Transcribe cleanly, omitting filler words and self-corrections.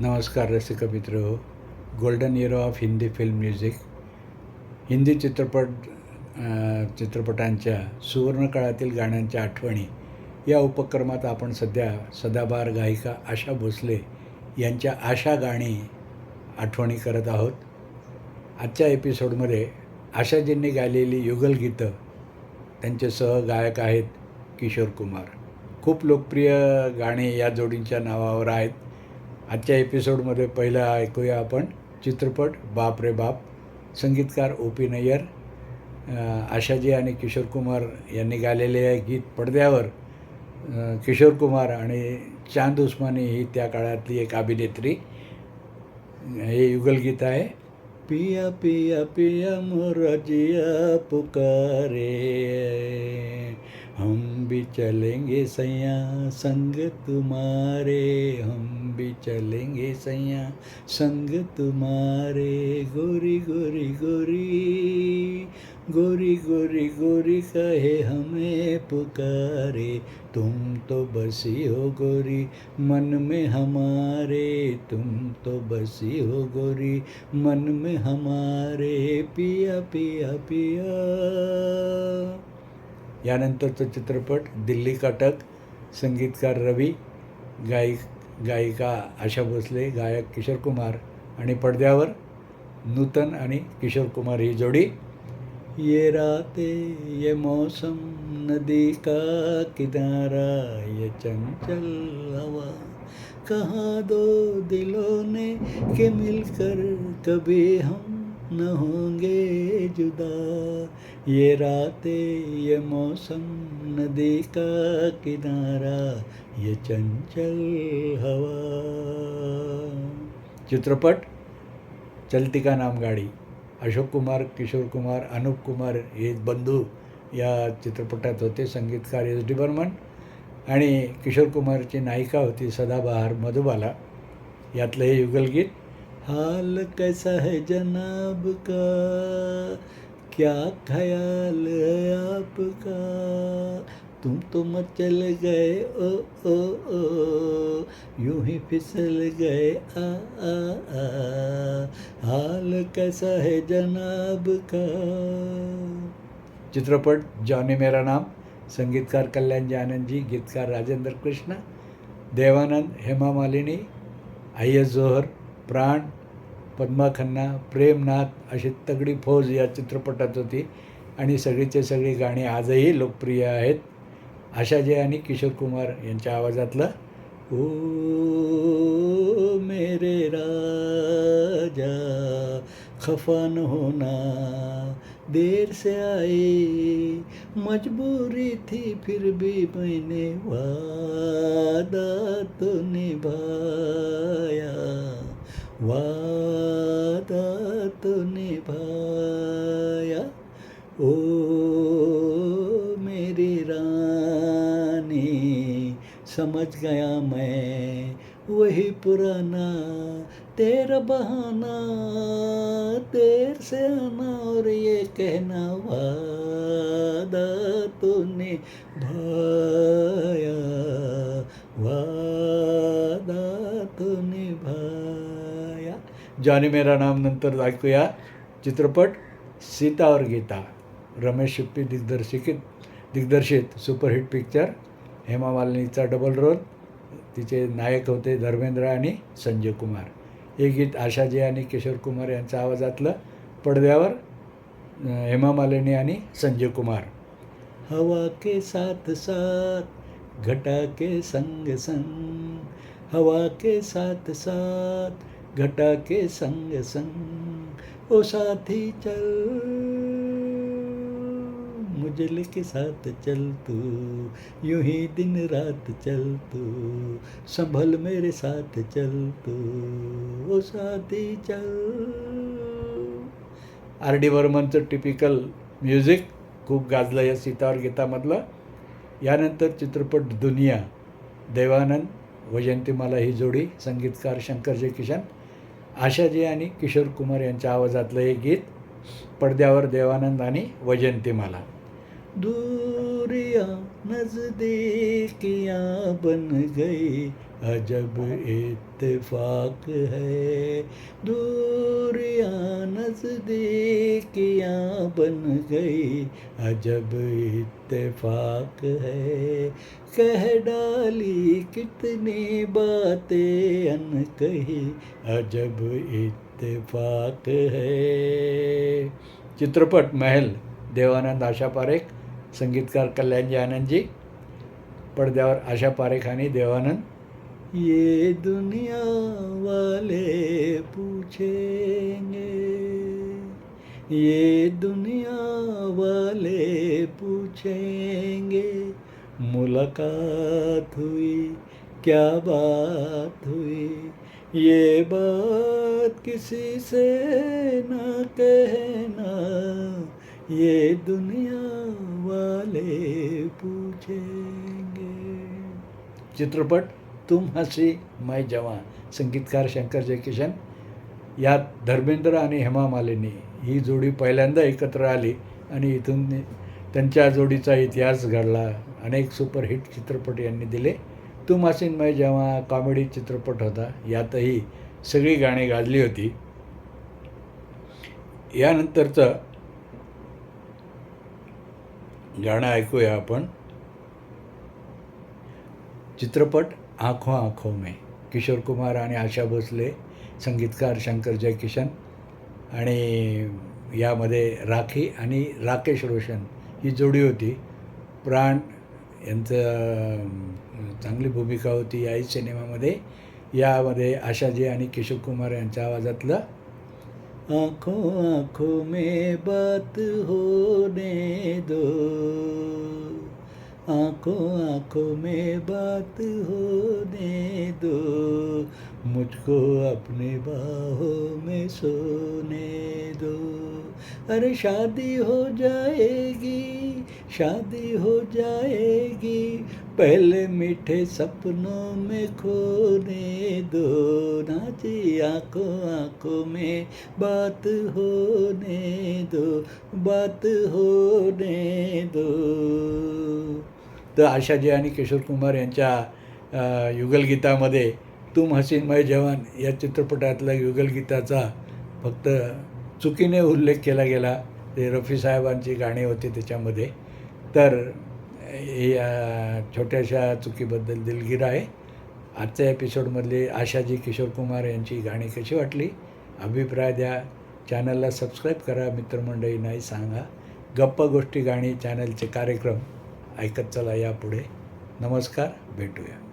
नमस्कार रसिक मित्र हो. Golden year of Hindi film music Hindi चित्रपटांच्या सुवर्णकाळातील गाण्यांच्या आठवणी या उपक्रमात आपण सध्या सदाबहार गायिका आशा भोसले यांच्या आशा गाणी आठवणी करत आहोत. आजच्या एपिसोडमध्ये आशाजींनी गायलेली युगलगीतं त्यांचे सहगायक आहेत किशोर कुमार. खूप लोकप्रिय गाणी या जोडींच्या नावावर आहेत. आजच्या एपिसोडमध्ये पहिलं ऐकूया आपण चित्रपट बाप रे बाप. संगीतकार ओ.पी. नय्यर. आशाजी आणि किशोर कुमार यांनी गायलेले आहे गीत. पडद्यावर किशोर कुमार आणि चांद उस्मानी ही त्या काळातली एक अभिनेत्री. हे युगलगीत आहे. पिया पिया पिया मोरा जिया पुकारे, हम भी चलेंगे सैया संग तुम्हारे, हम भी चलेंगे सैया संग तुम्हारे, गोरी गोरी गोरी गोरी गोरी गोरी कहे हमें पुकारे, तुम तो बसी हो गोरी मन में हमारे, तुम तो बसी हो गोरी मन में हमारे, पिया पिया पिया. यानंतरचा चित्रपट दिल्ली कटक. संगीतकार रवी, गायिका आशा भोसले, गायक किशोर कुमार आणि पडद्यावर नूतन आणि किशोर कुमार ही जोडी. ये रातें ये मौसम नदी का किनारा, ये चंचल हवा, कहाँ दो दिलों ने के मिलकर कभी हम न होंगे जुदा, ये रातें ये मौसम नदी का किनारा, ये चंचल हवा. चित्रपट चलती का नाम गाडी. अशोक कुमार, किशोर कुमार, अनूप कुमार हे बंधू या चित्रपटात होते. संगीतकार एस.डी. बर्मन आणि किशोर कुमारची नायिका होती सदाबहार मधुबाला. यातलं हे युगलगीत. हाल कैसा है जनाब का, क्या ख्याल है आपका, तुम तो मचल गए ओ ओ ओ, यूं ही फिसल गए आ आ आ, हाल कैसा है जनाब का. चित्रपट जॉनी मेरा नाम. संगीतकार कल्याणजी आनंदजी, गीतकार राजेंद्र कृष्ण, देवानंद, हेमा मालिनी, आय्यस जोहर, प्राण, पद्मा खन्ना, प्रेमनाथ अशी तगडी फौज या चित्रपटात होती आणि सगळीचे सगळी गाणी आजही लोकप्रिय आहेत. आशाजी आणि किशोर कुमार यांच्या आवाजातलं ओ मेरे राजा खफा न होना, देर से आई मजबूरी थी फिर भी मैंने वादा तो निभाया, वादा तो निभाया, ओ मेरी रानी समझ गया मैं वही पुराना तेरा बहाना, देर से आना और ये कहना वादा तो निभाया, वादा तो निभाया. जॉनी मेरा नाम नंतर ऐकूया चित्रपट सीता और गीता. रमेश शिप्पी दिग्दर्शित सुपरहिट पिक्चर. हेमा मालिनीचा डबल रोल. तिचे नायक होते धर्मेंद्र आणि संजय कुमार. हे गीत आशाजी आणि किशोर कुमार यांच्या आवाजातलं. पडद्यावर हेमा मालिनी आणि संजय कुमार. हवा के साथ साथ घटा के संग संग, हवा के साथ साथ घटा के संग संग, ओ साथी चल मुझे के साथ चल तू, यूं ही दिन रात चल तू, संभल मेरे साथ चल तू, ओ साथी चल. आर.डी. बर्मनचं टिपिकल म्युझिक खूप गाजलं या सीतावर गीतामधलं. यानंतर चित्रपट दुनिया. देवानंद, वैजयंतीमाला ही जोडी. संगीतकार शंकर जयकिशन. आशाजी आणि किशोर कुमार यांच्या आवाजातलं हे गीत. पडद्यावर देवानंद आणि वैजयंतीमाला. दूरियां नज़दीकियां बन गई, अजब इत्तेफाक है, दूरियां नज़दीकियां बन गई, अजब इत्तेफाक है, कह डाली कितनी बातें अनकही, अजब इत्तेफाक है. चित्रपट महल, देवानंद, आशा पारेख, संगीतकार कल्याणजी आनंदजी, पडद्यावर आशा पारेख आणि देवानंद. ये दुनिया वाले पूछेंगे, ये दुनिया वाले पूछेंगे, मुलाकात हुई क्या बात हुई, ये बात किसी से न कहना, ये दुनिया वाले पूछेंगे. चित्रपट तुम हसी मैं जवान, संगीतकार शंकर जयकिशन. यात धर्मेंद्र आणि हेमा मालिनी ही जोडी पहिल्यांदा एकत्र आली आणि इथून त्यांच्या जोडीचा इतिहास घडला. अनेक सुपरहिट चित्रपट यांनी दिले. तुम हसी मैं जवान कॉमेडी चित्रपट होता. यातही सगळी गाणी गाजली होती. यानंतरचं गाणं ऐकूया आपण. चित्रपट आँखों आँखों में, किशोर कुमार आणि आशा भोसले, संगीतकार शंकर जयकिशन. आणि यामध्ये राखी आणि राकेश रोशन ही जोडी होती. प्राण यांचं चांगली भूमिका होती याही सिनेमामध्ये. यामध्ये आशाजी आणि किशोर कुमार यांच्या आवाजातलं आँखों आँखों में बात होने दो, आँखों आँखों में बात होने दो, मुझको अपनी बाहों में सोने दो, अरे शादी हो जाएगी, शादी हो जाएगी, पहले मीठे सपनों में खोने दो, नाची आँखों आँखों में बात होने दो, बात होने दो. तर आशाजी आणि किशोर कुमार यांच्या युगलगीतामध्ये तुम हसीन मैं जवान या चित्रपटातल्या युगलगीताचा फक्त चुकीने उल्लेख केला गेला. ते रफी साहेबांची गाणी होती त्याच्यामध्ये. तर या छोट्याशा चुकीबद्दल दिलगीर आहे. आजच्या एपिसोडमधली आशाजी किशोर कुमार यांची गाणी कशी वाटली अभिप्राय द्या. चॅनलला सबस्क्राईब करा, मित्रमंडळींनाही सांगा. गप्पा गोष्टी गाणी चॅनलचे कार्यक्रम ऐकत चला यापुढे. नमस्कार, भेटूया.